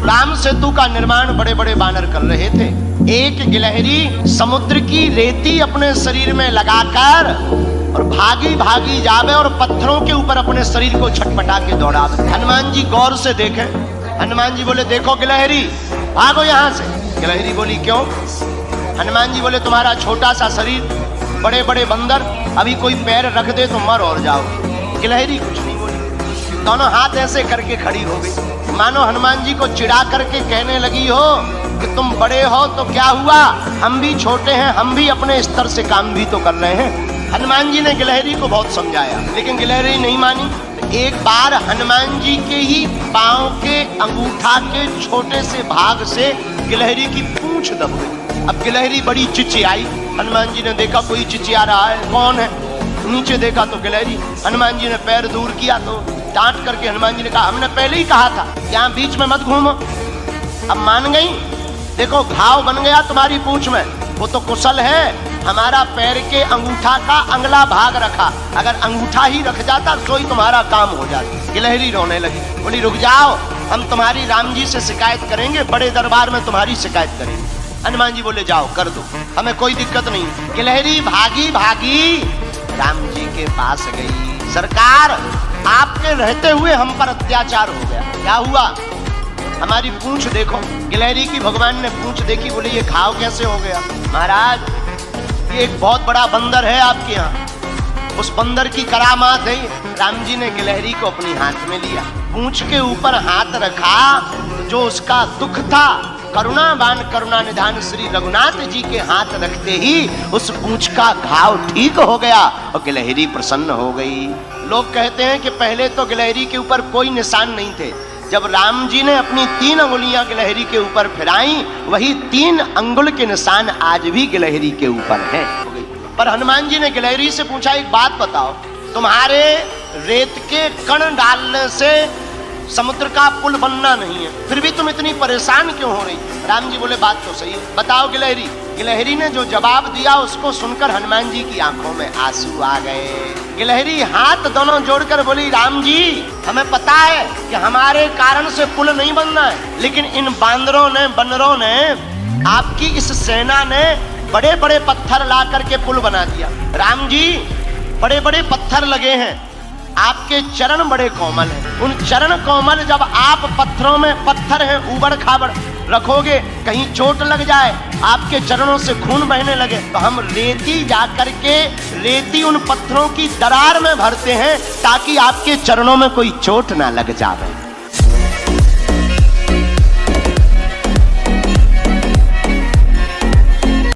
राम सेतु का निर्माण बड़े बड़े बानर कर रहे थे। एक गिलहरी समुद्र की रेती अपने शरीर में लगाकर और भागी भागी जावे और पत्थरों के ऊपर अपने शरीर को छटपटा के दौड़ावे। हनुमान जी गौर से देखें। हनुमान जी बोले, देखो गिलहरी, भागो यहाँ से। गिलहरी बोली, क्यों? हनुमान जी बोले, तुम्हारा छोटा सा शरीर, बड़े बड़े बंदर, अभी कोई पैर रख दे तो मर और जाओ। गिलहरी कुछ नहीं बोली, दोनों हाथ ऐसे करके खड़ी हो गई, मानो हनुमान जी को चिढ़ा करके कहने लगी हो कि तुम बड़े हो तो क्या हुआ, हम भी छोटे हैं, हम भी अपने स्तर से काम भी तो कर रहे हैं। हनुमान जी ने गिलहरी को बहुत समझाया, लेकिन गिलहरी नहीं मानी। एक बार हनुमान जी के ही पांव के अंगूठा के छोटे से भाग से गिलहरी की पूंछ दब गई। अब गिलहरी बड़ी चिचियाई। हनुमान जी ने देखा कोई चिचिया रहा है, कौन है? नीचे देखा तो गिलहरी। हनुमान जी ने पैर दूर किया तो डांट करके हनुमान जी ने कहा, हमने पहले ही कहा था यहाँ बीच में मत घूमो। अब मान गई। देखो घाव बन गया तुम्हारी पूंछ में, वो तो कुशल है, हमारा पैर के अंगूठा का अगला भाग रखा, अगर अंगूठा ही रख जाता तो ही तुम्हारा काम हो जाता। गिलहरी रोने लगी, बोली रुक जाओ, हम तुम्हारी राम जी से शिकायत करेंगे, बड़े दरबार में तुम्हारी शिकायत करेंगे। हनुमान जी बोले, जाओ कर दो, हमें कोई दिक्कत नहीं। गिलहरी भागी भागी राम जी के पास गई। सरकार, आपके रहते हुए हम पर अत्याचार हो गया। क्या हुआ? हमारी पूंछ देखो। गिलहरी की भगवान ने पूंछ देखी, बोले ये घाव कैसे हो गया? महाराज, ये एक बहुत बड़ा बंदर है आपके यहाँ, उस बंदर की करामात है। राम जी ने गिलहरी को अपनी हाथ में लिया, पूंछ के ऊपर हाथ रखा, जो उसका दुख था, करुणावान करुणा निधान श्री रघुनाथ जी के हाथ रखते ही उस पूंछ का घाव ठीक हो गया और गिलहरी प्रसन्न हो गई। लोग कहते हैं कि पहले तो गिलहरी के ऊपर कोई निशान नहीं थे, जब राम जी ने अपनी 3 अंगुलियां गिलहरी के ऊपर फिराई, वही 3 अंगुल के निशान आज भी गिलहरी के ऊपर हैं। पर हनुमान जी ने गिलहरी से पूछा, एक बात बताओ, तुम्हारे रेत के कण डालने से समुद्र का पुल बनना नहीं है, फिर भी तुम इतनी परेशान क्यों हो रही? राम जी बोले, बात तो सही है, बताओ गिलहरी। गिलहरी ने जो जवाब दिया उसको सुनकर हनुमान जी की आंखों में आंसू आ गए। गिलहरी हाथ दोनों जोड़कर बोली, राम जी, हमें पता है कि हमारे कारण से पुल नहीं बनना है, लेकिन इन बांदरों ने, बंदरों ने, आपकी इस सेना ने बड़े बड़े पत्थर ला करके पुल बना दिया। राम जी, बड़े बड़े पत्थर लगे हैं, आपके चरण बड़े कोमल हैं, उन चरण कोमल जब आप पत्थरों में, पत्थर हैं ऊबड़ खाबड़, रखोगे, कहीं चोट लग जाए, आपके चरणों से खून बहने लगे, तो हम रेती जा करके रेती उन पत्थरों की दरार में भरते हैं ताकि आपके चरणों में कोई चोट ना लग जाए।